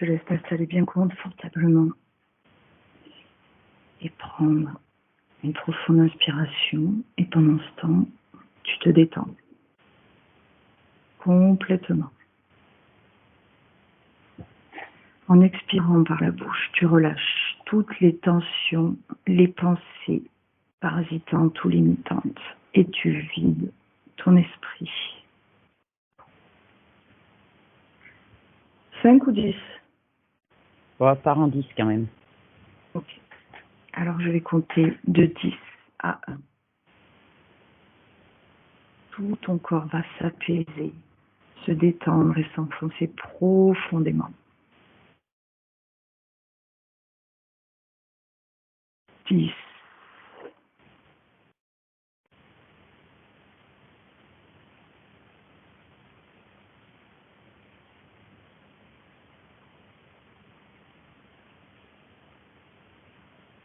te laisse t'installer bien confortablement et prendre une profonde inspiration. Et pendant ce temps, tu te détends complètement. En expirant par la bouche, tu relâches toutes les tensions, les pensées parasitantes ou limitantes et tu vides ton esprit. 5 ou 10? On va part en 10 quand même. Ok. Alors je vais compter de 10 à 1. Tout ton corps va s'apaiser, se détendre et s'enfoncer profondément. 10.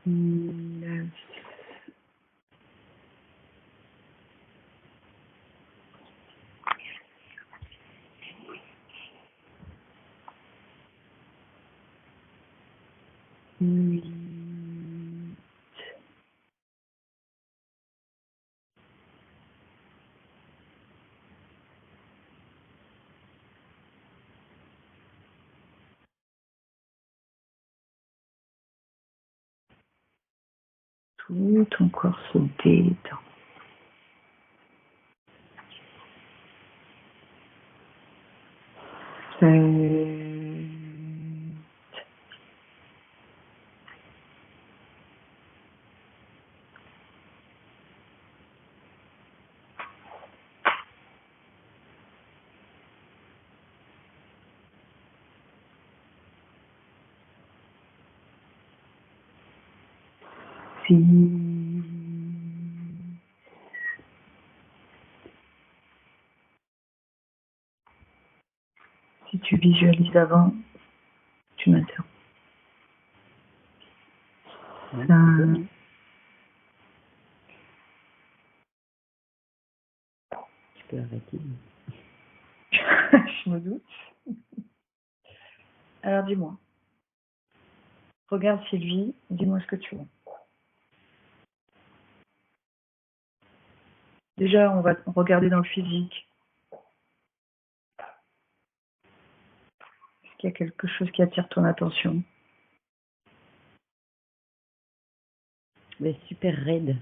9. 8. Tout ton corps se détend. 7. Si tu visualises avant, tu m'interromps. Ouais, tu peux arrêter. Je me doute. Alors dis-moi. Regarde Sylvie, dis-moi ce que tu vois. Déjà, on va regarder dans le physique. Est-ce qu'il y a quelque chose qui attire ton attention? Mais super raide.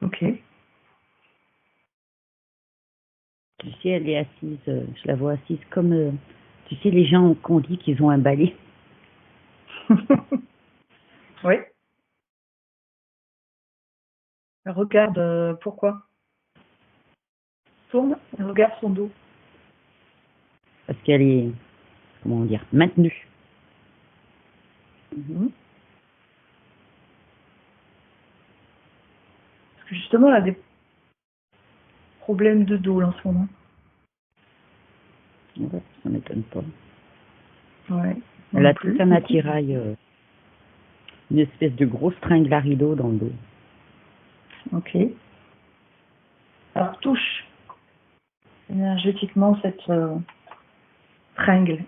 Ok. Tu sais, elle est assise, je la vois assise comme, tu sais, les gens qu'on dit qu'ils ont un balai. Oui. Regarde, pourquoi? Tourne et regarde son dos. Parce qu'elle est, comment dire, maintenue. Parce que justement, elle a des problèmes de dos là, en ce moment. Ouais, ça m'étonne pas. Ouais. Elle a tout un attirail, une espèce de gros stringue à rideau dans le dos. Ok. Alors touche énergétiquement cette tringle.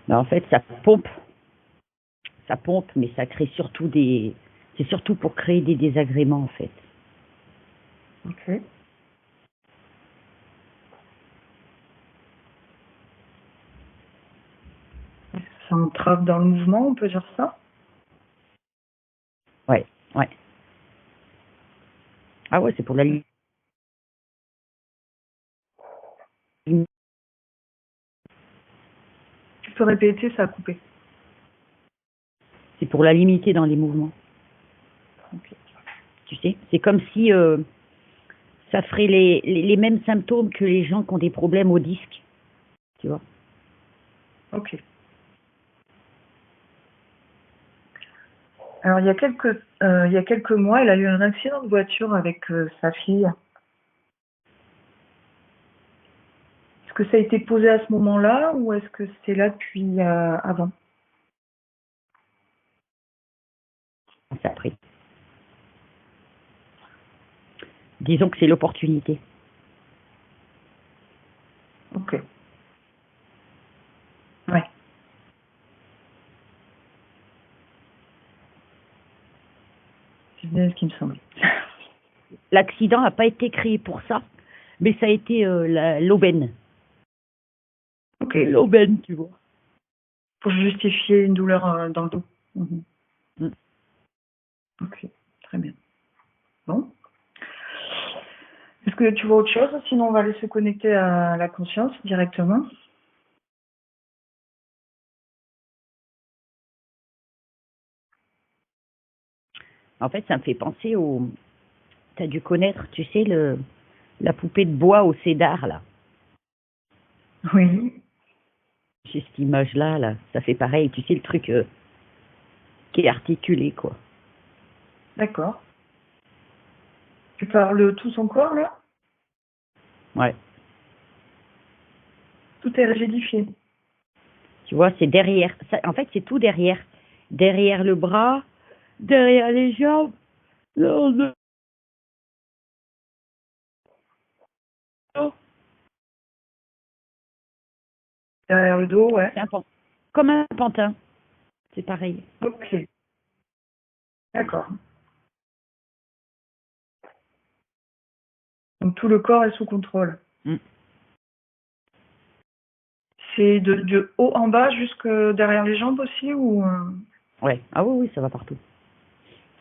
Ben, en fait, ça pompe, mais ça crée surtout c'est surtout pour créer des désagréments en fait. Ok. Ça entrave dans le mouvement, on peut dire ça? Ouais, ouais. Ah ouais, c'est pour la limite. Tu peux répéter, ça a coupé. C'est pour la limiter dans les mouvements. Ok. Tu sais, c'est comme si ça ferait les mêmes symptômes que les gens qui ont des problèmes au disque. Tu vois? Ok. Alors, il y a quelques mois, elle a eu un accident de voiture avec sa fille. Est-ce que ça a été posé à ce moment-là ou est-ce que c'est là depuis avant? C'est après. Disons que c'est l'opportunité. Ok. Ouais. C'est bien ce qui me semble. L'accident n'a pas été créé pour ça, mais ça a été l'aubaine. Ok. L'aubaine, tu vois. Pour justifier une douleur dans le dos. Mhm. Mm. Ok, très bien. Bon. Est-ce que tu vois autre chose? Sinon, on va aller se connecter à la conscience directement. En fait, ça me fait penser au... Tu as dû connaître, tu sais, la poupée de bois au cédar, là. Oui. J'ai cette image-là, là. Ça fait pareil, tu sais, le truc qui est articulé, quoi. D'accord. Tu parles tout son corps, là? Ouais. Tout est rigidifié. Tu vois, c'est derrière. Ça, en fait, c'est tout derrière. Derrière le bras, derrière les jambes. Là, Derrière le dos, ouais. c'est un pantin. Comme un pantin. C'est pareil. Ok. D'accord. Donc tout le corps est sous contrôle. Mm. C'est de haut en bas jusque derrière les jambes aussi ou Ouais. Ah oui, oui, ça va partout.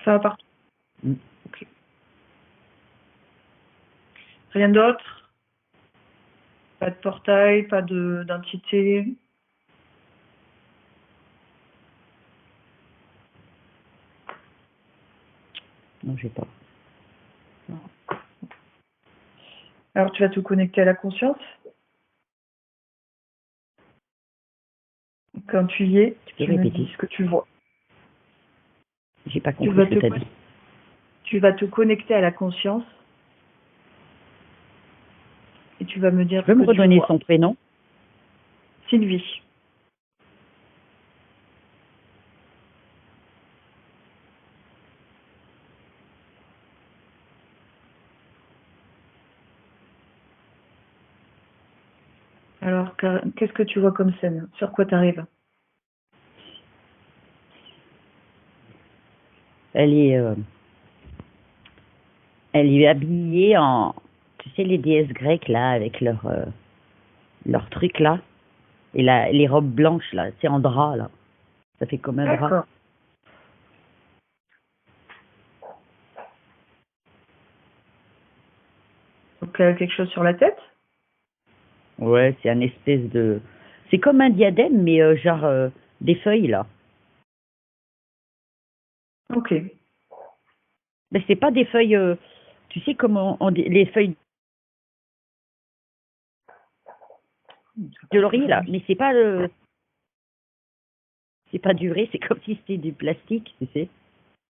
ça va partout? Mm. Ok. Rien d'autre? Pas de portail, pas d'entité? Non, j'ai pas. Non. Alors tu vas te connecter à la conscience. Quand tu y es, Tu peux tu me répéter. dis ce que tu vois. J'ai pas Tu compris vas ce que tu as dit. tu vas te connecter à la conscience et tu vas me dire Tu ce peux me que tu redonner vois. son prénom? Sylvie. Alors, qu'est-ce que tu vois comme scène? Sur quoi tu arrives? Elle est, elle est habillée en, tu sais, les déesses grecques là, avec leur truc là, et les robes blanches là, c'est en drap là. Ça fait comme un drap. D'accord. Donc, quelque chose sur la tête? Ouais, c'est un espèce de, c'est comme un diadème, mais genre des feuilles là. Ok. Mais c'est pas des feuilles, tu sais comment les feuilles de laurier là, mais c'est pas du vrai, c'est comme si c'était du plastique, tu sais.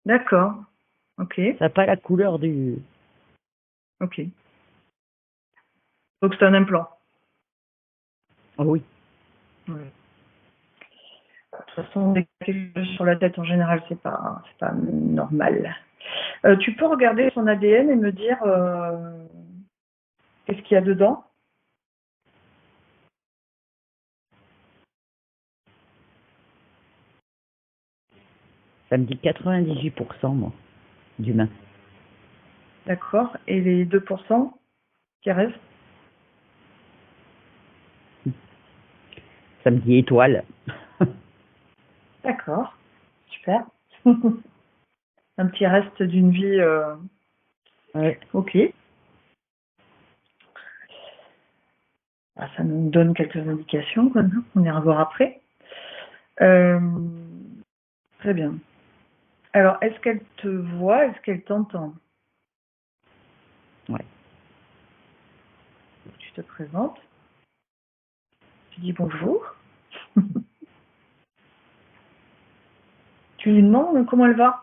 D'accord. Ok. Ça n'a pas la couleur du. Ok. Donc, c'est un implant. Oh oui. Ouais. De toute façon, dès qu'il y a quelque chose sur la tête, en général, c'est pas normal. Tu peux regarder son ADN et me dire qu'est-ce qu'il y a dedans? Ça me dit 98% moi, d'humain. D'accord. Et les 2% qui restent? Ça me dit étoile. D'accord. Super. Un petit reste d'une vie. Ouais. Ok. Ah, ça nous donne quelques indications, quoi, non? On ira voir après. Euh, Très bien. Alors, est-ce qu'elle te voit? Est-ce qu'elle t'entend? Ouais. Tu te présentes. Tu dis bonjour. Tu lui demandes comment elle va?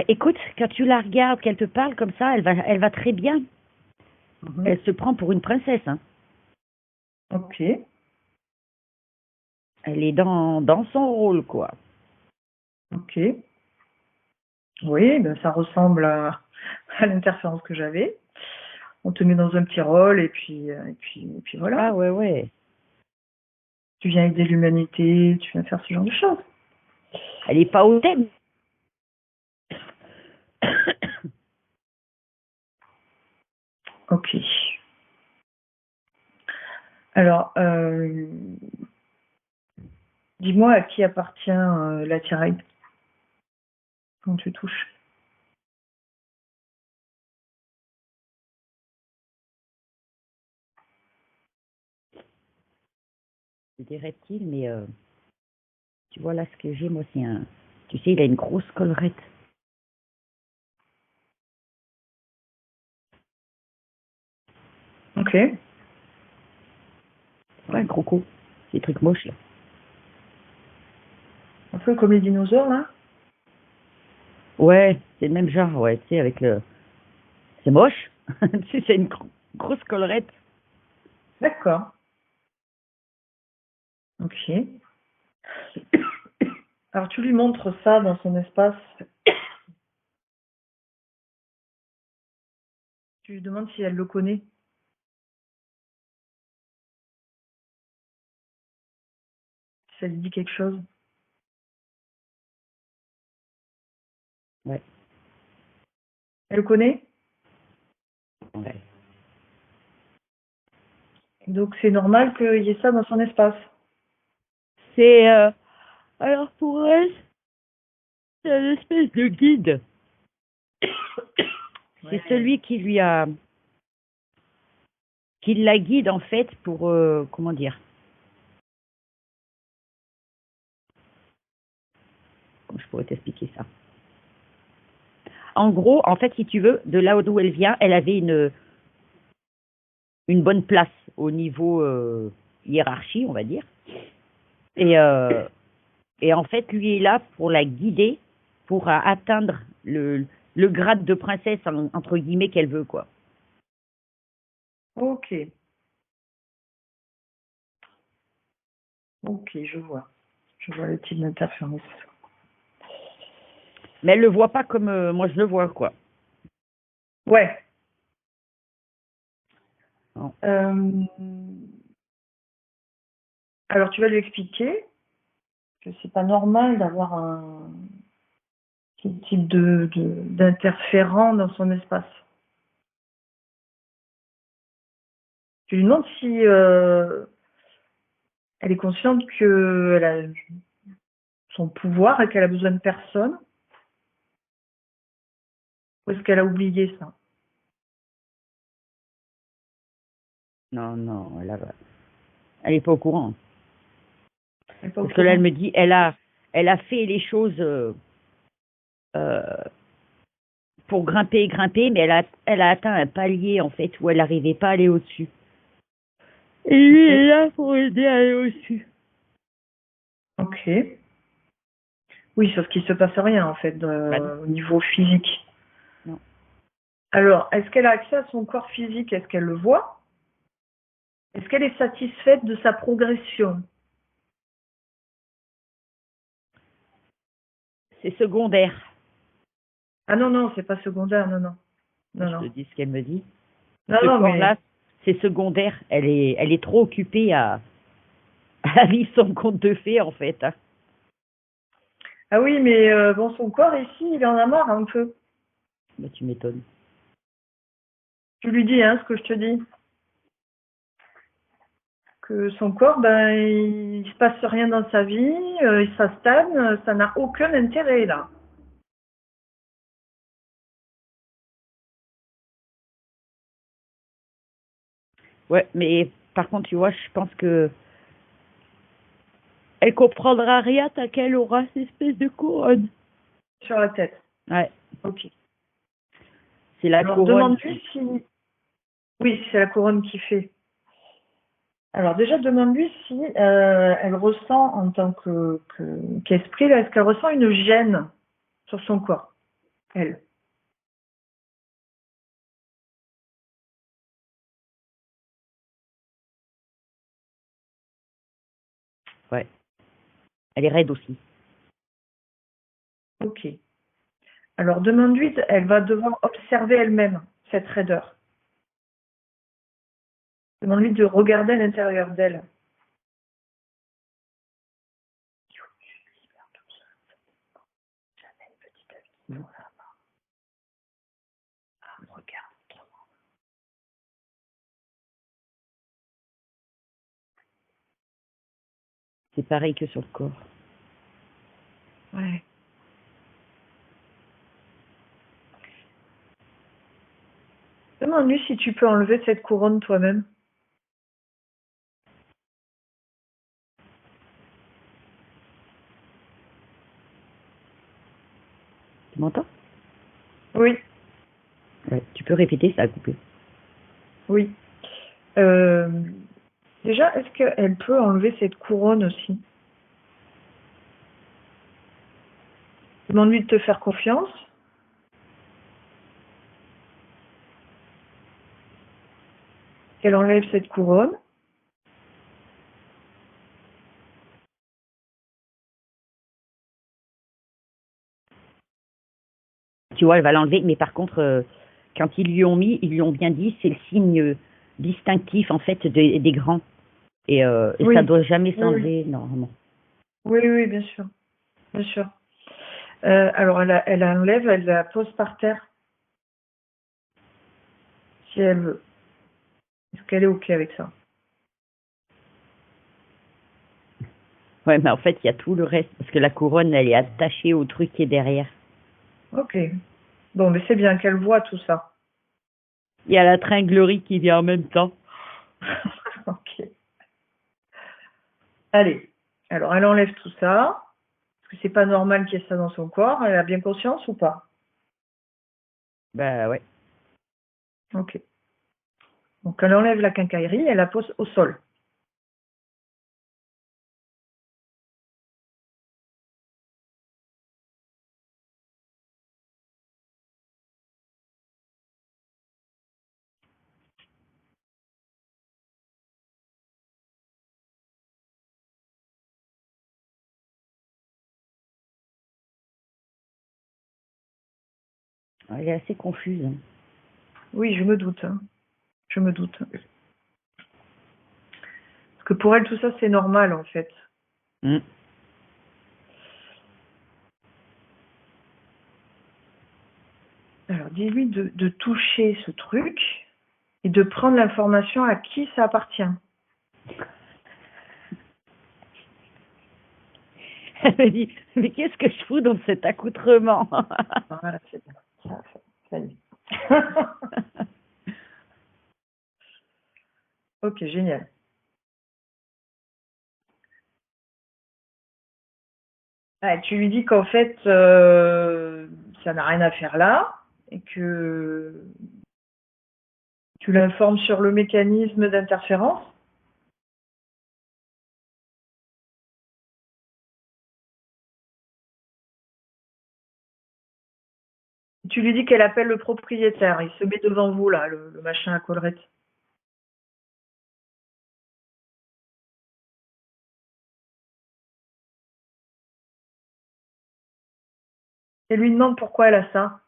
Écoute, quand tu la regardes, qu'elle te parle comme ça, elle va très bien. Mhm. Elle se prend pour une princesse, hein. Ok, Elle est dans son rôle, quoi. ok. Oui, ben, ça ressemble à l'interférence que j'avais. On te met dans un petit rôle et puis voilà. Ah ouais, ouais. Tu viens aider l'humanité, tu viens faire ce genre de choses. Elle est pas au thème. Ok. Alors, dis-moi à qui appartient l'attirail quand tu touches. C'est des reptiles, mais tu vois là ce que j'ai, moi, c'est un. Tu sais, il a une grosse collerette. Ok. C'est pas un croco. C'est des trucs moches, là. Un peu comme les dinosaures, là. Ouais, c'est le même genre, ouais, tu sais, avec le. C'est moche. Tu sais, c'est une grosse collerette. D'accord. Ok. Alors, tu lui montres ça dans son espace. Tu lui demandes si elle le connaît, si ça lui dit quelque chose. Ouais, Elle le connaît, ouais. donc c'est normal qu'il y ait ça dans son espace. C'est. Alors, pour elle, c'est une espèce de guide. C'est celui qui lui a. Qui la guide, en fait, pour. Comment dire? Comment je pourrais t'expliquer ça? En gros, en fait, si tu veux, de là d'où elle vient, elle avait une bonne place au niveau hiérarchie, on va dire. Et, euh, et en fait, lui est là pour la guider, pour atteindre le grade de princesse, entre guillemets, qu'elle veut, quoi. Ok, ok, je vois. Je vois le type d'interférence. Mais elle le voit pas comme moi je le vois, quoi. Ouais. Non. Euh, alors, tu vas lui expliquer que c'est pas normal d'avoir ce type d'interférent dans son espace. Tu lui demandes si elle est consciente qu'elle a son pouvoir et qu'elle a besoin de personne, ou est-ce qu'elle a oublié ça? Non, non, elle est pas au courant. Elle n'est pas au Parce que là, elle courant. me dit, elle a fait les choses euh, pour grimper, grimper, mais elle a atteint un palier, en fait, où elle n'arrivait pas à aller au-dessus. Et lui Ok. est là pour aider à aller au-dessus. Ok. Oui, sauf qu'il ne se passe rien en fait Bah non, au niveau physique. non. Alors, est-ce qu'elle a accès à son corps physique? Est-ce qu'elle le voit? Est-ce qu'elle est satisfaite de sa progression? C'est secondaire. Ah non, non, c'est pas secondaire, non, non. Moi, Non, je te non. dis ce qu'elle me dit. Non, Ce non, mais. corps-là, c'est secondaire. Elle est trop occupée à vivre son conte de fées, en fait, hein. Ah oui, mais bon, son corps ici, il en a marre un peu. Bah, tu m'étonnes. Tu lui dis, hein, ce que je te dis. Que son corps, ben, il se passe rien dans sa vie, ça stagne, ça n'a aucun intérêt là. Ouais, mais par contre, tu vois, je pense que elle comprendra rien tant qu'elle aura cette espèce de couronne. Sur la tête. Ouais, Ok. c'est la Alors couronne demande-lui si. Oui, c'est la couronne qui fait. Alors déjà, demande-lui si elle ressent en tant qu'esprit, là, est-ce qu'elle ressent une gêne sur son corps? Elle. Ouais. Elle est raide aussi. Ok. Alors, demande-lui, elle va devoir observer elle-même cette raideur. Demande-lui de regarder à l'intérieur d'elle. Regarde. C'est pareil que sur le corps. Ouais. Demande-lui si tu peux enlever cette couronne toi-même. Tu m'entends? Oui, Ouais. Tu peux répéter, ça a coupé. oui. Déjà, est-ce qu'elle peut enlever cette couronne aussi? Demande-lui de te faire confiance. Qu'elle enlève cette couronne. Tu vois, elle va l'enlever, mais par contre, quand ils lui ont mis, ils lui ont bien dit, c'est le signe distinctif en fait des grands. Et Oui, ça doit jamais oui, oui. s'enlever normalement. Oui, oui, bien sûr. Bien sûr. Alors, elle enlève, elle la pose par terre, si elle veut. Est-ce qu'elle est OK avec ça? Ouais, mais en fait, il y a tout le reste parce que la couronne, elle est attachée au truc qui est derrière. OK. Bon, mais c'est bien qu'elle voit tout ça. Il y a la tringlerie qui vient en même temps. OK. Allez. Alors, elle enlève tout ça. Parce que c'est pas normal qu'il y ait ça dans son corps. Elle a bien conscience ou pas? Bah ouais. OK. Donc, elle enlève la quincaillerie, elle la pose au sol. Elle est assez confuse. Oui, je me doute. Hein. Je me doute. Parce que pour elle, tout ça, c'est normal, en fait. Mm. Alors, dis-lui de toucher ce truc et de prendre l'information à qui ça appartient. Elle me dit, mais qu'est-ce que je fous dans cet accoutrement? Voilà, c'est bien. Ça y est. Ok, génial. Ah, tu lui dis qu'en fait, ça n'a rien à faire là et que tu l'informes sur le mécanisme d'interférence. Tu lui dis qu'elle appelle le propriétaire. Il se met devant vous, là, le machin à collerette. Et lui demande pourquoi elle a ça.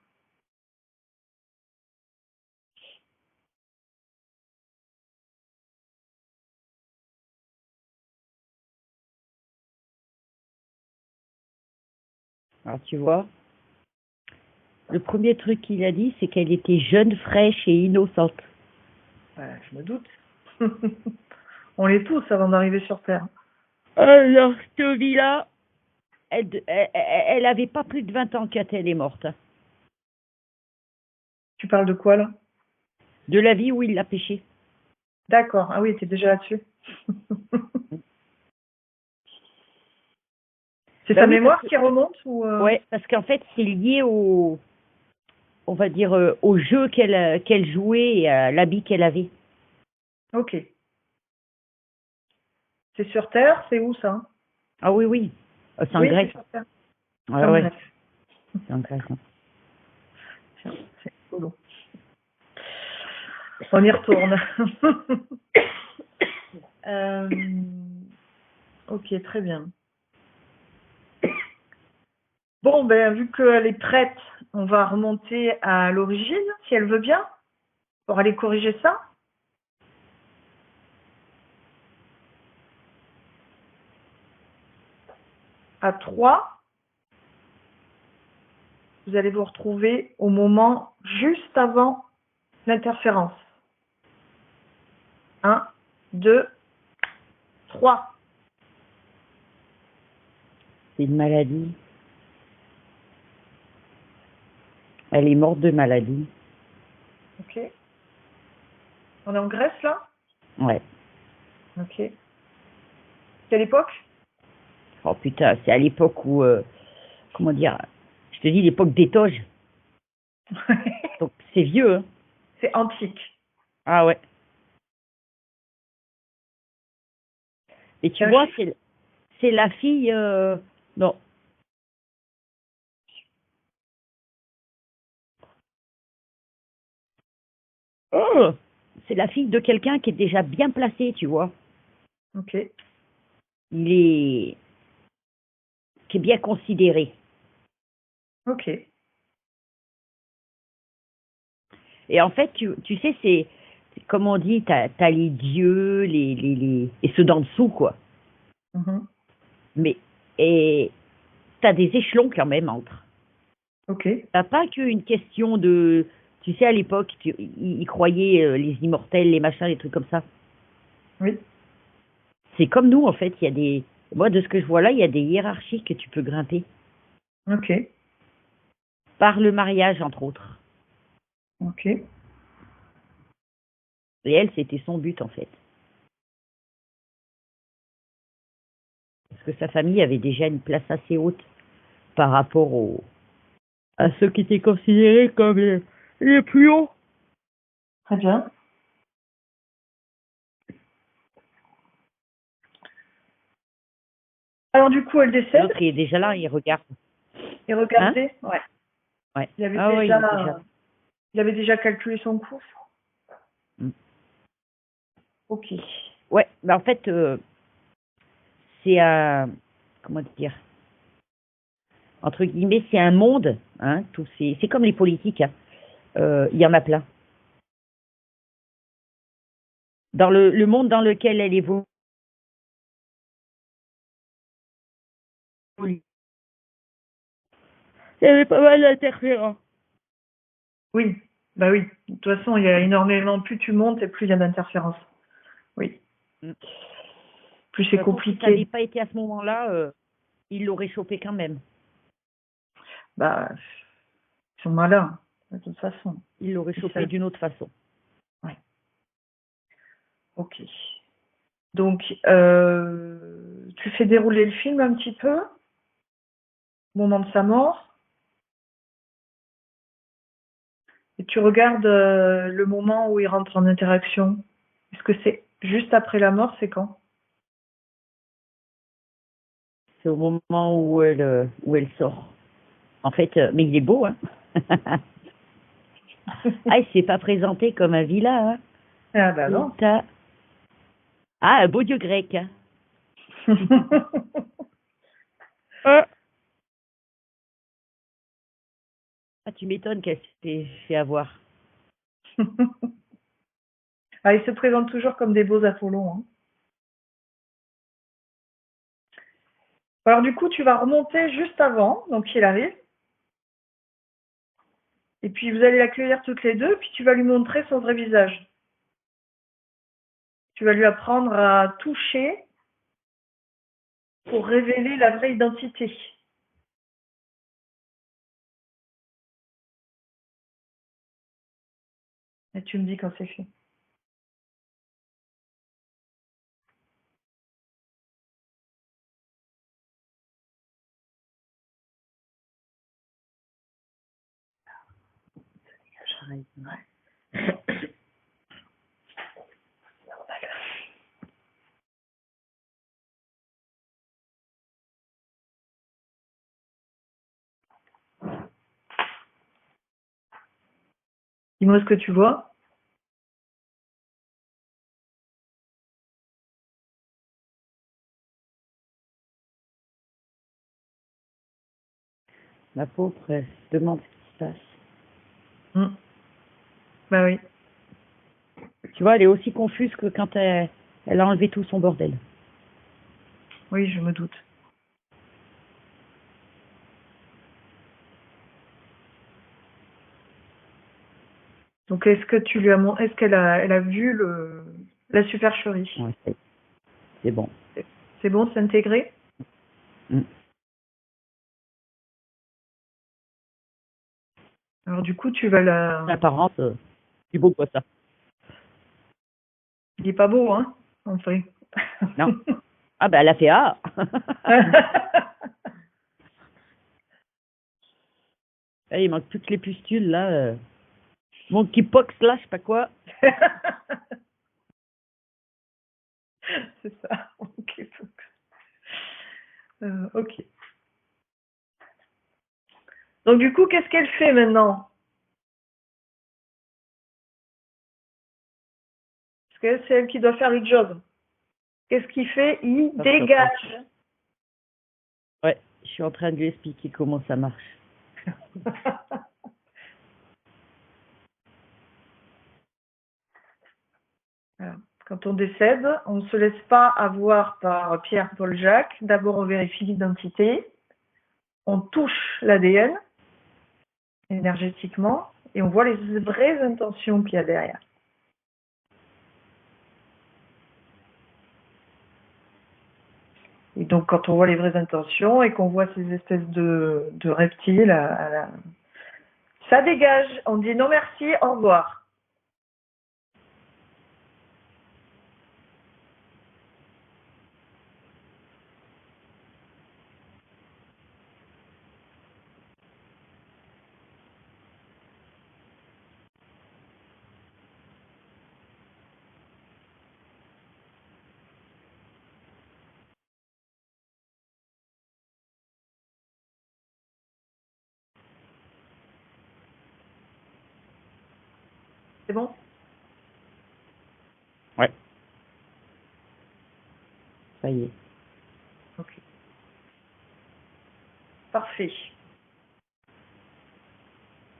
Alors tu vois, le premier truc qu'il a dit, c'est qu'elle était jeune, fraîche et innocente. Je me doute. On l'est tous avant d'arriver sur Terre. Alors, cette vie-là, elle avait pas plus de 20 ans quand elle est morte. Tu parles de quoi, là? De la vie où il l'a pêchée. D'accord. Ah oui, t'es déjà là-dessus. C'est Bah sa oui, mémoire qui remonte ou ouais, parce qu'en fait, c'est lié au, on va dire, au jeu qu'elle jouait et à l'habit qu'elle avait. Ok. C'est sur Terre, c'est où ça? Ah oui, oui. C'est en Oui, Grèce. c'est sur Terre. C'est Ouais, en ouais, Grèce. c'est en Grèce. Hein. solo. On y retourne. Ok, très bien. Bon, ben, vu qu'elle est prête, on va remonter à l'origine, si elle veut bien, pour aller corriger ça. À 3, vous allez vous retrouver au moment juste avant l'interférence. 1, 2, 3. C'est une maladie. Elle est morte de maladie. Ok. On est en Grèce, là? Ouais. Ok. Quelle époque? Oh putain, c'est à l'époque où, comment dire, je te dis l'époque des toges. Donc c'est vieux, hein. C'est antique. Ah ouais. Et tu vois, c'est la fille, non. Oh, c'est la fille de quelqu'un qui est déjà bien placé, tu vois. Ok. Il est, qui est bien considéré. Ok. Et en fait, tu sais, c'est comme on dit, t'as les dieux, et ceux d'en dessous, quoi. Mhm. Mais, et t'as des échelons quand même entre. Ok. T'as pas qu'une question de, tu sais, à l'époque, ils croyaient les immortels, les machins, les trucs comme ça. Oui. C'est comme nous, en fait, il y a des, moi, de ce que je vois là, il y a des hiérarchies que tu peux grimper. Ok. Par le mariage, entre autres. Ok. Et elle, c'était son but, en fait. Parce que sa famille avait déjà une place assez haute par rapport à ceux qui étaient considérés comme les plus hauts. Très bien. Alors du coup, elle décède. L'autre, il est déjà là, il regarde. Et Hein? regardez, ouais. Ouais. Il avait Ah ouais, il est déjà. il avait déjà calculé son coût. Mm. Ok. Ouais, mais en fait, c'est un, comment dire, entre guillemets, c'est un monde, hein, c'est comme les politiques, hein. Il y en a plein. Dans le monde dans lequel elle évolue, il y avait pas mal d'interférences. Oui. Bah oui. De toute façon, il y a énormément. Plus tu montes et plus il y a d'interférences. Oui. Mm. Plus De c'est toute façon, si ça n'avait compliqué. pas été à ce moment-là, il l'aurait chopé quand même. Bah, ils sont malins. De toute façon. Il l'aurait Ils chopé savent. d'une autre façon. Ouais. Ok. Donc, tu fais dérouler le film un petit peu, au moment de sa mort, et tu regardes le moment où il rentre en interaction. Est-ce que c'est juste après la mort, c'est quand? C'est au moment où elle sort. En fait, mais il est beau, hein. Ah, il s'est pas présenté comme un vilain, hein. Ah bah non. Putain. Ah, un beau dieu grec, hein. Ah, ah, tu m'étonnes qu'elle s'est fait avoir. Ah, ils se présentent toujours comme des beaux Apollons, hein. Alors du coup, tu vas remonter juste avant, donc il arrive, et puis vous allez l'accueillir toutes les deux, puis tu vas lui montrer son vrai visage. Tu vas lui apprendre à toucher pour révéler la vraie identité. Et tu me dis quand c'est fait. Ouais. Dis-moi ce que tu vois. Ma pauvre, elle se demande ce qui se passe. Hmm. Bah oui. Tu vois, elle est aussi confuse que quand elle a enlevé tout son bordel. Oui, je me doute. Donc, est-ce que tu lui as est-ce elle a vu la supercherie? Ouais, c'est bon. C'est bon, c'est intégré? Mm. Alors, du coup, tu vas L'apparence, du beau quoi ça. Il est pas beau, hein, en fait. Non. Ah bah elle a fait ah. Eh, il manque plus que les pustules là. Monkeypox là, je sais pas quoi. C'est ça. Ok. Ok. Donc, du coup, qu'est-ce qu'elle fait maintenant? Parce que c'est elle qui doit faire le job. Qu'est-ce qu'il fait? Il dégage. Ouais, je suis en train de lui expliquer comment ça marche. Voilà. Quand on décède, on ne se laisse pas avoir par Pierre, Paul, Jacques. D'abord, on vérifie l'identité. On touche l'ADN énergétiquement et on voit les vraies intentions qu'il y a derrière. Et donc, quand on voit les vraies intentions et qu'on voit ces espèces de reptiles, ça dégage. On dit non merci, au revoir. C'est bon? Ouais. Ça y est. Ok. Parfait.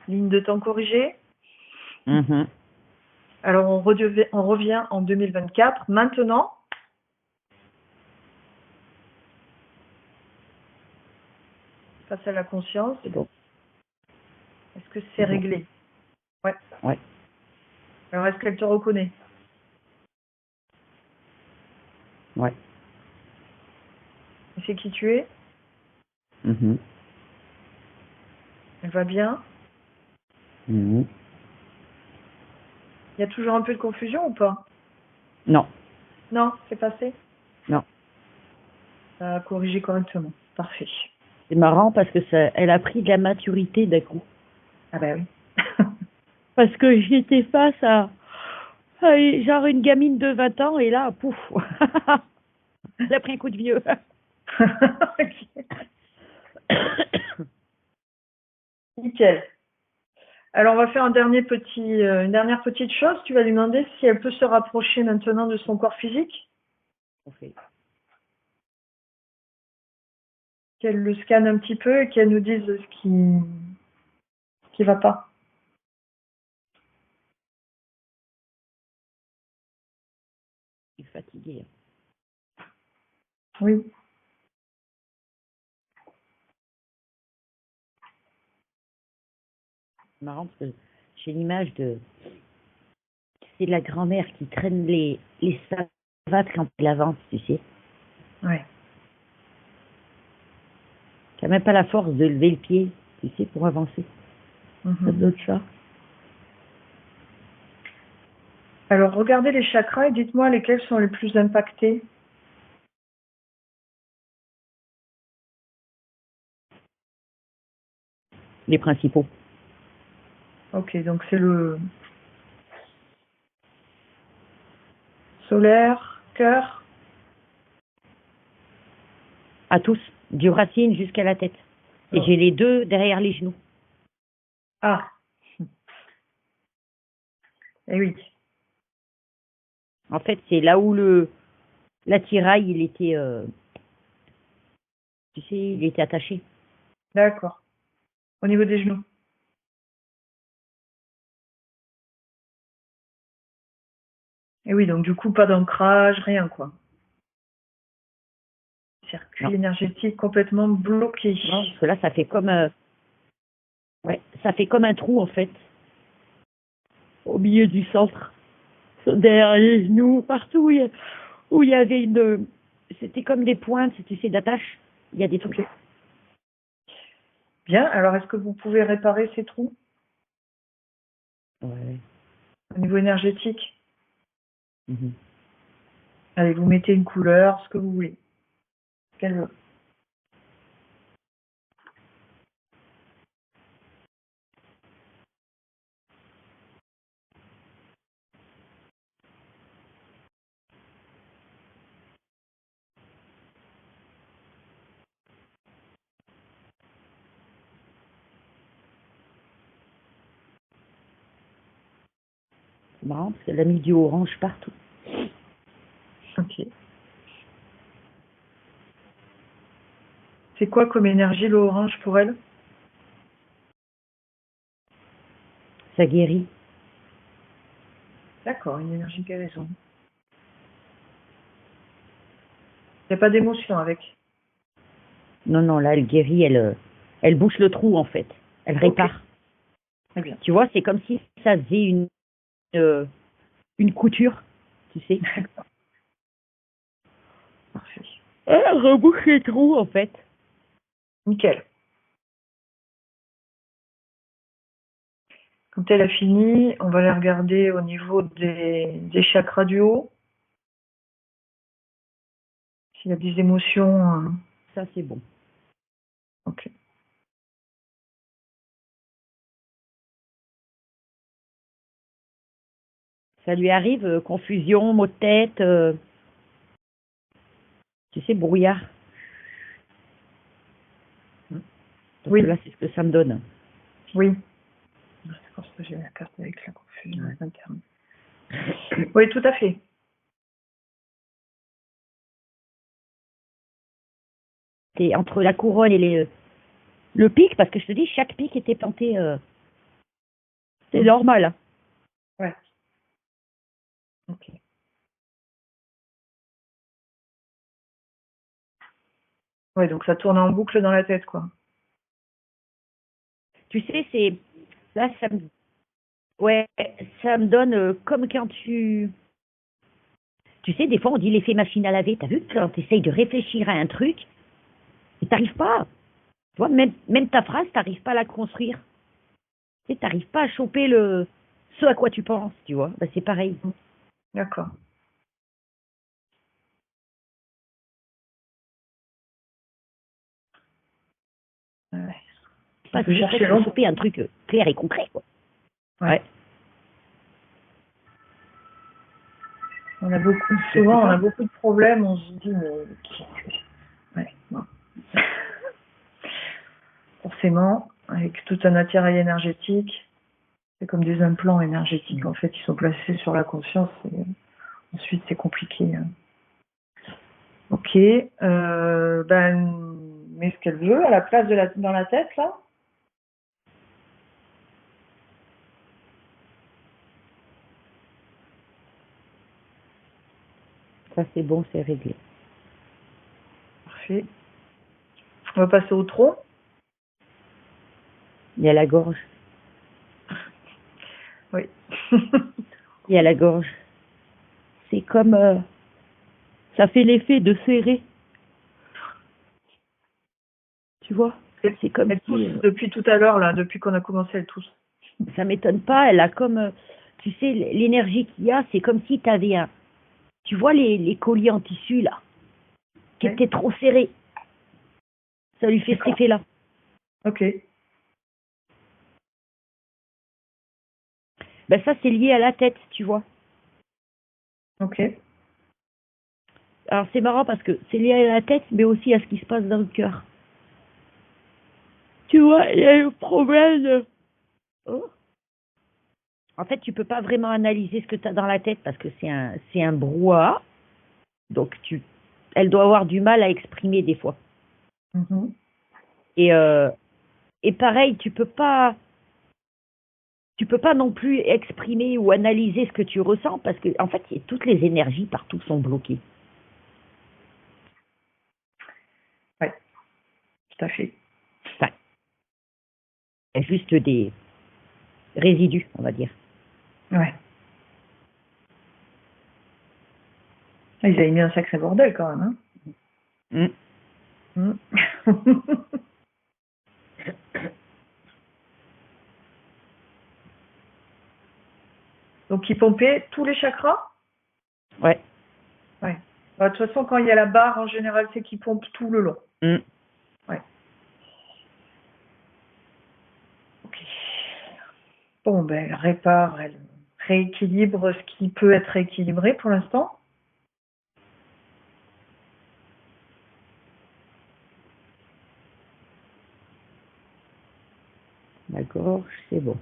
Ligne de temps corrigée. Mhm. Alors, on revient en 2024. Maintenant, face à la conscience, C'est bon. est-ce que c'est C'est bon. réglé? Ouais. Ouais. Alors, est-ce qu'elle te reconnaît? Ouais. Elle sait qui tu es? Mhm. Elle va bien? Mhm. Il y a toujours un peu de confusion ou pas? Non. Non, c'est passé? Non. Ça a corrigé correctement. Parfait. C'est marrant parce que elle a pris de la maturité d'un coup. Ah bah oui. Parce que j'étais face à genre une gamine de 20 ans et là, pouf, elle a pris un coup de vieux. Ok. Nickel. Alors, on va faire une dernière petite chose. Tu vas lui demander si elle peut se rapprocher maintenant de son corps physique, On fait. qu'elle le scanne un petit peu et qu'elle nous dise ce qui va pas. Je suis fatiguée. Oui. C'est marrant parce que j'ai l'image c'est la grand-mère qui traîne les savates quand elle avance, tu sais. Ouais. Qui n'a même pas la force de lever le pied, tu sais, pour avancer. Ça Mhm. doit être ça. Alors, regardez les chakras et dites-moi lesquels sont les plus impactés. Les principaux. Ok, donc c'est le solaire, cœur. À tous, du racine jusqu'à la tête. Et Oh. j'ai les deux derrière les genoux. Ah, Eh oui, En fait, c'est là où l'attirail, il était, tu sais, il était attaché. d'accord. Au niveau des genoux. Et oui, donc du coup, pas d'ancrage, rien quoi. Non, Circuit énergétique complètement bloqué. non, parce que là, ça fait comme, ouais, ça fait comme un trou en fait, au milieu du centre, derrière les genoux, partout où il y avait c'était comme des pointes, tu sais, d'attache. Il y a des trous. Ok. Bien, alors est-ce que vous pouvez réparer ces trous Ouais. au niveau énergétique? Mhm. Allez, vous mettez une couleur, ce que vous voulez. Quelle veut. C'est marrant parce qu'elle a mis du orange partout. Ok. C'est quoi comme énergie l'orange pour elle? Ça guérit. D'accord, une énergie guérison. Il n'y a pas d'émotion avec. Non, non, là, elle guérit, elle bouche le trou en fait. Elle Ok, répare. très bien. Tu vois, c'est comme si ça faisait euh, une couture, tu sais. D'accord, parfait. Elle rebouche les trous en fait. Nickel. Quand elle a fini, on va aller regarder au niveau des chakras du haut, s'il y a des émotions. Ça, c'est bon. Ok. Ça lui arrive, confusion, maux de tête, tu sais, brouillard. Parce que Oui, là, c'est ce que ça me donne. oui. C'est pour ça que j'ai la carte avec la confusion interne. Oui, tout à fait. C'est entre la couronne et le pic, parce que je te dis, chaque pic était planté. C'est normal. Hein. Ouais. Ok. Ouais, donc ça tourne en boucle dans la tête, quoi. Tu sais, c'est là, ouais, ça me donne comme quand tu sais, des fois, on dit l'effet machine à laver. T'as vu quand tu essayes de réfléchir à un truc, et t'arrives pas. Tu vois, même ta phrase, t'arrives pas à la construire. Tu sais, t'arrives pas à choper ce à quoi tu penses, tu vois. Bah, c'est pareil. D'accord. Ouais. On Parce peut que chercher presque long. choper un truc clair et concret, quoi. Ouais. Ouais. On a beaucoup, C'est souvent, on a ça. beaucoup de problèmes. On se dit, mais ouais, non. Forcément, avec tout un attirail énergétique, c'est comme des implants énergétiques. En fait, ils sont placés sur la conscience. Et ensuite, c'est compliqué. Ok. Ben, met ce qu'elle veut à la place dans la tête, là. Ça, c'est bon, c'est réglé. Parfait. On va passer au tronc. Il y a la gorge. Oui. Il y a la gorge. C'est comme... ça fait l'effet de serrer. Tu vois. C'est comme Elle tousse si... depuis tout à l'heure, là, depuis qu'on a commencé, elle tousse. ça m'étonne pas. Elle a comme... tu sais, l'énergie qu'il y a, c'est comme si tu avais un... Tu vois les colliers en tissu, là, qui Ouais. étaient trop serrés. Ça lui fait cet D'accord. effet-là. Ok. Ben ça, c'est lié à la tête, tu vois. Ok. Alors, c'est marrant parce que c'est lié à la tête, mais aussi à ce qui se passe dans le cœur. Tu vois, il y a eu problème de... Oh. En fait, tu peux pas vraiment analyser ce que tu as dans la tête parce que c'est un brouhaha. Donc, elle doit avoir du mal à exprimer des fois. Mhm. Et, et pareil, tu peux pas non plus exprimer ou analyser ce que tu ressens parce que, en fait, toutes les énergies partout sont bloquées. Ouais, tout à fait. Enfin, il y a juste des résidus, on va dire. Ouais. Ils avaient mis un sacré bordel quand même, hein. Mm. Donc, ils pompaient tous les chakras? Ouais. Ouais. Bah, de toute façon, quand il y a la barre, en général, c'est qu'ils pompent tout le long. Mm. Ouais. Ok. Bon, ben, elle répare, elle rééquilibre ce qui peut être rééquilibré pour l'instant. La gorge, c'est bon.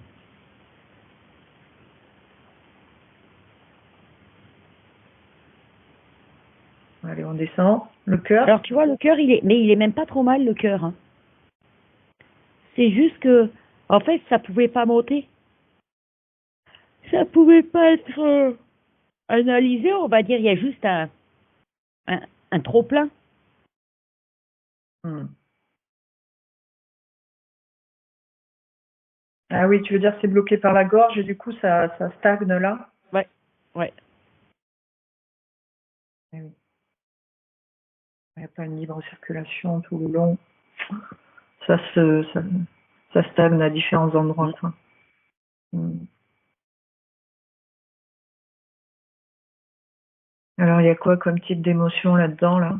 Allez, on descend. Le cœur. Alors, tu vois, le cœur, mais il est même pas trop mal, le cœur, hein. C'est juste que, en fait, ça pouvait pas monter. Ça pouvait pas être analysé, on va dire. Il y a juste un, un trop-plein. Hmm. Ah oui, tu veux dire c'est bloqué par la gorge et du coup ça stagne là? Ouais, ouais. Eh oui. Il n'y a pas une libre circulation tout le long. Ça se ça, ça stagne à différents endroits, Mm. quoi. Hmm. Alors il y a quoi comme type d'émotion là-dedans là?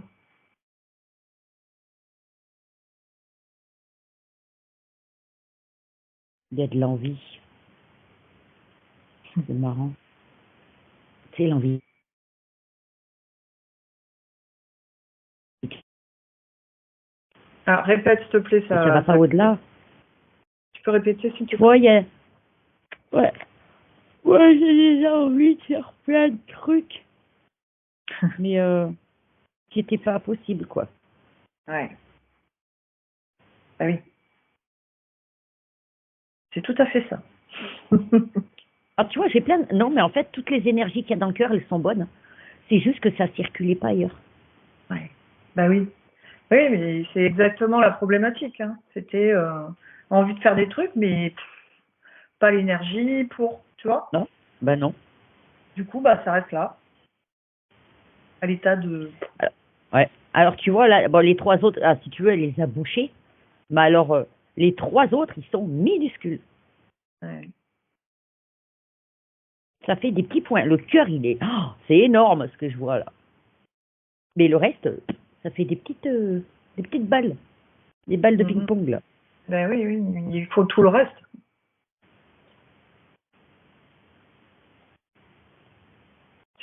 Il y a de l'envie. C'est marrant. C'est l'envie. Ah, répète s'il te plaît, Et ça va pas au-delà. tu peux répéter s'il te Tu plaît? vois, il y a... Ouais. Ouais, j'ai déjà envie de faire plein de trucs. Mais qui n'étaient pas possible, quoi. Ouais. Ah oui. C'est tout à fait ça. Alors, tu vois, j'ai plein de... Non, mais en fait, toutes les énergies qu'il y a dans le cœur, elles sont bonnes. C'est juste que ça circulait pas ailleurs. Ouais. Bah oui. Oui, mais c'est exactement la problématique, hein. C'était envie de faire des trucs, mais pas l'énergie pour, tu vois. Non? Ben non. Du coup, bah ça reste là, à l'état de. Alors, ouais. Alors, tu vois, là, bon, les trois autres, ah, si tu veux, elle les a bouchés. Mais alors, les trois autres, ils sont minuscules. Ouais. Ça fait des petits points. Le cœur, il est... Oh, c'est énorme, ce que je vois là. Mais le reste, ça fait des petites balles. Des balles de Mhm. ping-pong, là. Ben oui, oui, il faut tout le reste.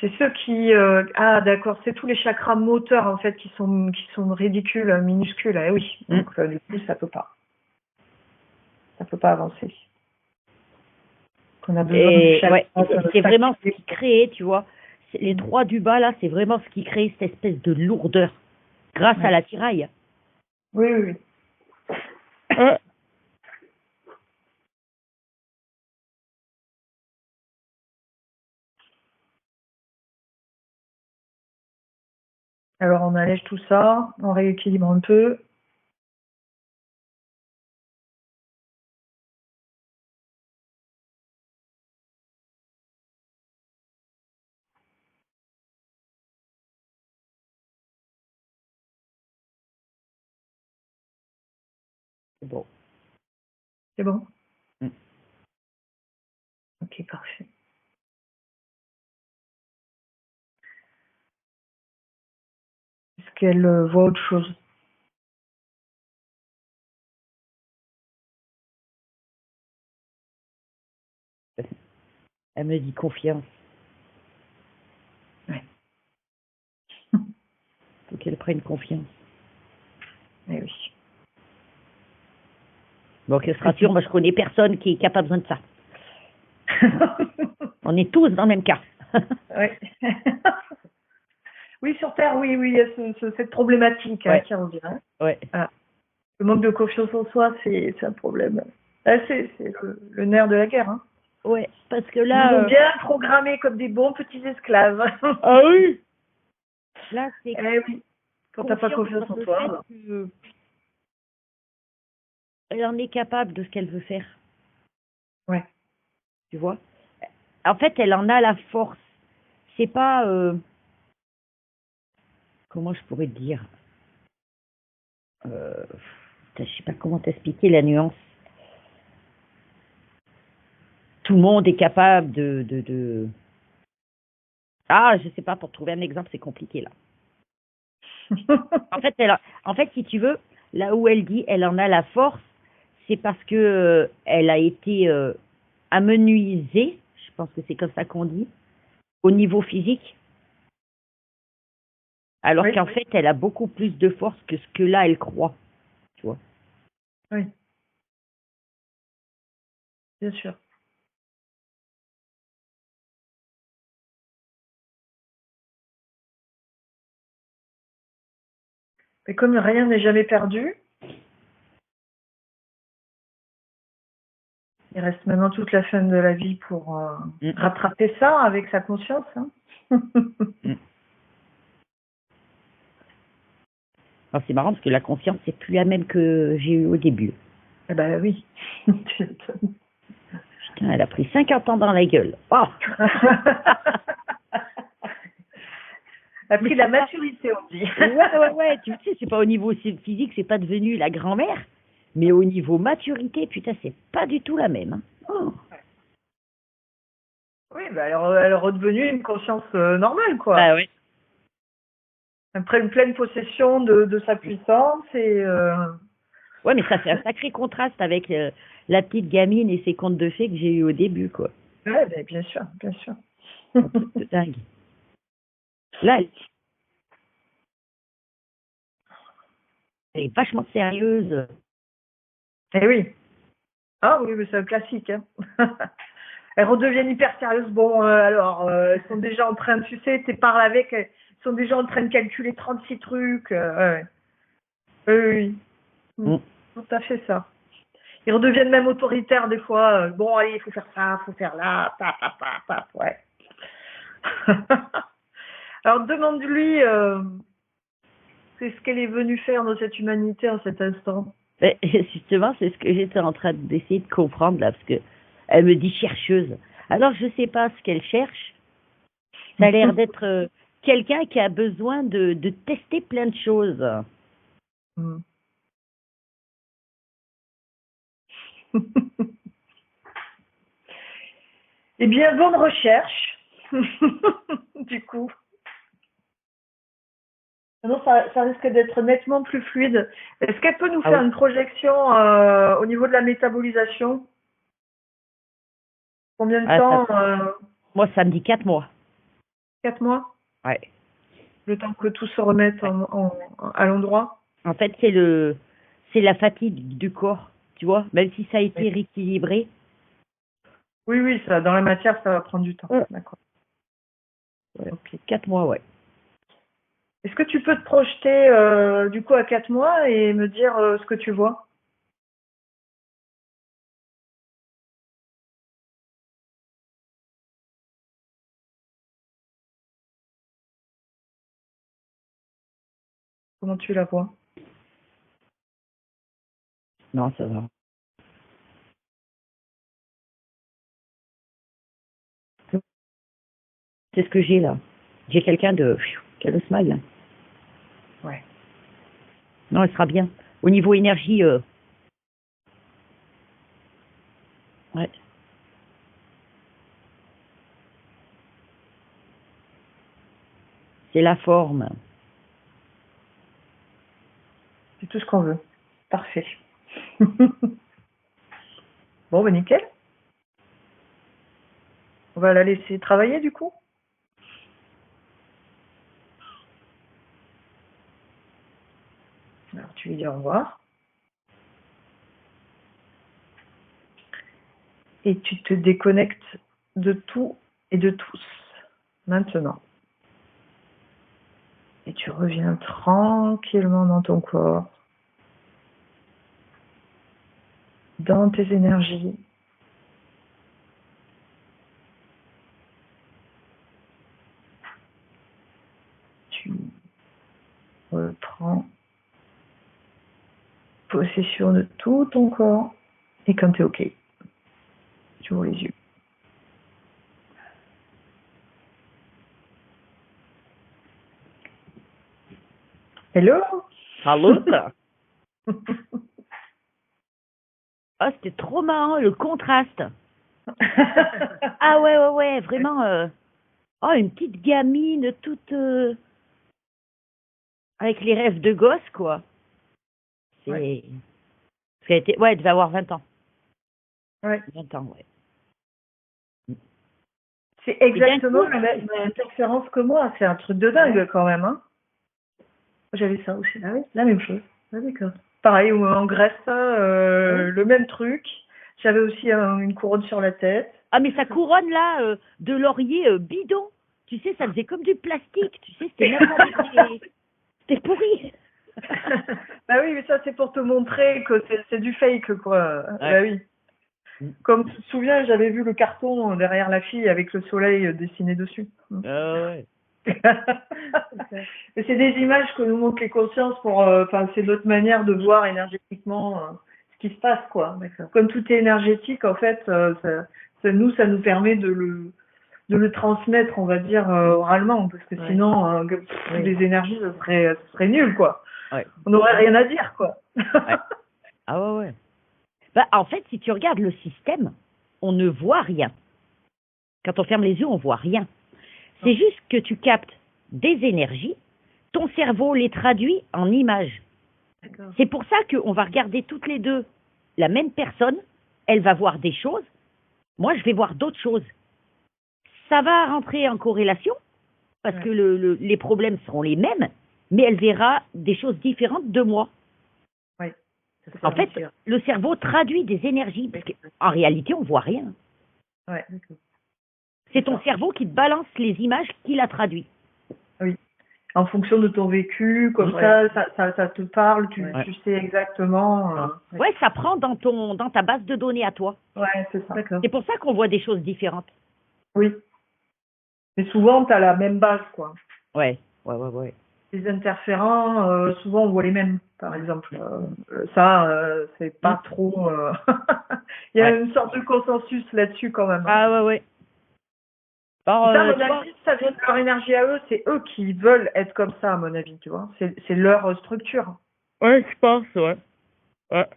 C'est ceux qui. Ah, d'accord, c'est tous les chakras moteurs en fait qui sont ridicules, minuscules. Eh oui, Mm. donc du coup, ça peut pas avancer. Qu'on a besoin du Et chakra ouais, et c'est vraiment ce sacré. qui crée, tu vois. Les trois du bas, là, c'est vraiment ce qui crée cette espèce de lourdeur grâce à Ouais. la tiraille. Oui, oui, oui. Euh, Alors on allège tout ça, on rééquilibre un peu. c'est bon. C'est bon? Mm. Ok, parfait. Est-ce qu'elle voit autre chose? Elle me dit confiance. Ouais. Faut qu'elle prenne confiance. Eh oui. Bon, qu'elle se rassure, moi je connais personne qui a pas besoin de ça. On est tous dans le même cas. Oui. Oui, sur Terre, oui, oui, il y a cette problématique Ouais, qui revient. ouais, Voilà. Le manque de confiance en soi, c'est un problème. C'est le nerf de la guerre. Hein. ouais. Parce que Ils nous ont là, bien programmés comme des bons petits esclaves. ah oui, là, c'est Eh oui, quand t'as pas confiance confiance dans en le toi. fait qu'elle en est capable de ce qu'elle veut faire, Ouais. tu vois. En fait, elle en a la force. C'est pas, comment je pourrais te dire, putain, je sais pas comment t'expliquer la nuance. Tout le monde est capable Ah, je sais pas, pour trouver un exemple, c'est compliqué là. En fait, si tu veux, là où elle dit elle en a la force, c'est parce que elle a été amenuisée, je pense que c'est comme ça qu'on dit, au niveau physique, alors Oui, qu'en fait, elle a beaucoup plus de force que ce que là elle croit, tu vois. oui, bien sûr. Mais comme rien n'est jamais perdu, il reste maintenant toute la fin de la vie pour Mm, rattraper ça avec sa conscience. Hein. mm. Alors, c'est marrant parce que la conscience, c'est plus la même que j'ai eue au début. Eh ben oui. Putain, elle a pris 50 ans dans la gueule. Oh. Elle a pris la maturité, on dit. Ouais. Tu sais, c'est pas au niveau physique, c'est pas devenu la grand-mère, mais au niveau maturité, putain, c'est pas du tout la même. Hein. Oh. Oui, bah elle est redevenue une conscience normale, quoi. Bah ouais. Elle prend une pleine possession de sa puissance et Ouais, mais ça fait un sacré contraste avec la petite gamine et ses contes de fées que j'ai eu au début, quoi. ouais, ben, bien sûr, bien sûr. Un truc de dingue. Là, elle est vachement sérieuse. Eh oui. Ah oui, mais c'est un classique. Hein. Elles redeviennent hyper sérieuses. Bon, alors, elles sont déjà en train, tu sais, tu parles avec, elles sont déjà en train de calculer 36 trucs. Ouais. Oui, oui, oui. Mm. Tout à fait ça. Ils redeviennent même autoritaires des fois. Bon, allez, il faut faire ça, il faut faire là, paf, ouais. Alors, demande-lui c'est ce qu'elle est venue faire dans cette humanité en cet instant. Mais, justement, c'est ce que j'étais en train d'essayer de comprendre là, parce que elle me dit chercheuse. Alors, je sais pas ce qu'elle cherche. Ça a l'air d'être quelqu'un qui a besoin de tester plein de choses. Mm. Eh bien, bonne recherche. Du coup. Non, ça risque d'être nettement plus fluide. Est-ce qu'elle peut nous Ah faire oui. une projection au niveau de la métabolisation? Combien de Ah, temps moi, ça me dit 4 mois. 4 mois? Ouais. Le temps que tout se remette Ouais. à l'endroit? En fait, c'est la fatigue du corps, tu vois, même si ça a Oui. été rééquilibré. Oui, oui, ça, dans la matière, ça va prendre du temps. Ouais. D'accord. Ouais. Ok. 4 mois, ouais. Est-ce que tu peux te projeter du coup à 4 mois et me dire ce que tu vois? Comment tu la vois? Non, ça va. C'est ce que j'ai là. J'ai quelqu'un de qui a le smile. Ouais. Non, elle sera bien. Au niveau énergie, ouais. C'est la forme. C'est tout ce qu'on veut. Parfait. Bon, ben nickel. On va la laisser travailler du coup. Alors, tu lui dis au revoir. Et tu te déconnectes de tout et de tous. Maintenant. Et tu reviens tranquillement dans ton corps, dans tes énergies. Tu reprends possession de tout ton corps. Et quand tu es OK, tu ouvres les yeux. Hello. Salut. Oh, c'était trop marrant, le contraste. Ah ouais, vraiment. Oh, une petite gamine toute avec les rêves de gosse, quoi. C'est. Ouais. Parce qu'elle était. Ouais, elle devait avoir 20 ans. Ouais. 20 ans, ouais. C'est exactement coup- la même interférence que moi. C'est un truc de dingue quand même. Hein. J'avais ça aussi. Ah oui, la même chose. Ah, d'accord. Pareil, en Grèce, le même truc. J'avais aussi une couronne sur la tête. Ah, mais sa couronne, là, de laurier bidon. Tu sais, ça faisait comme du plastique. Tu sais, c'était même pas C'était pourri. Bah oui, mais ça, c'est pour te montrer que c'est du fake, quoi. Ouais. Bah oui. Comme tu te souviens, j'avais vu le carton derrière la fille avec le soleil dessiné dessus. Ouais. Et c'est des images que nous montrent les consciences pour, enfin, c'est notre manière de voir énergétiquement ce qui se passe, quoi. Comme tout est énergétique, en fait, ça nous permet de le transmettre, on va dire, oralement, parce que sinon, les énergies, ce serait nul, quoi. Ouais. On n'aurait rien à dire, quoi. Ouais. Ah ouais. Bah, en fait, si tu regardes le système, on ne voit rien. Quand on ferme les yeux, on voit rien. C'est juste que tu captes des énergies, ton cerveau les traduit en images. C'est pour ça qu'on va regarder toutes les deux la même personne, elle va voir des choses, moi je vais voir d'autres choses. Ça va rentrer en corrélation, parce que les problèmes seront les mêmes, mais elle verra des choses différentes de moi. Oui. En fait, le cerveau traduit des énergies, parce qu'en réalité, on ne voit rien. Ouais. C'est ton cerveau qui te balance les images qu'il a traduites. Oui. En fonction de ton vécu, comme ça te parle, tu sais exactement. Ouais, ça prend dans ta base de données à toi. Ouais, c'est ça. C'est pour ça qu'on voit des choses différentes. Oui. Mais souvent, tu as la même base, quoi. Ouais. Les interférents, souvent, on voit les mêmes, par exemple. Ça, c'est pas trop... Il y a une sorte de consensus là-dessus, quand même. Ah ouais. Alors, ça, à mon avis, ça vient de leur énergie à eux. C'est eux qui veulent être comme ça, à mon avis, tu vois. C'est leur structure. Ouais, je pense, ouais. Parce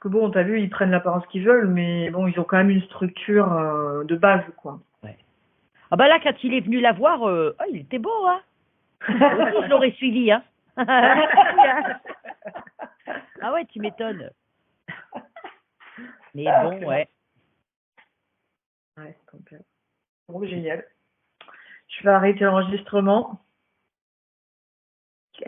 que bon, t'as vu, ils prennent l'apparence qu'ils veulent, mais bon, ils ont quand même une structure de base, quoi. Ouais. Ah bah là, quand il est venu la voir, il était beau, hein. Aussi, je l'aurais suivi, hein. Ah ouais, tu m'étonnes. Mais bon, ouais. Ouais, c'est complet. Bon, génial. Je vais arrêter l'enregistrement.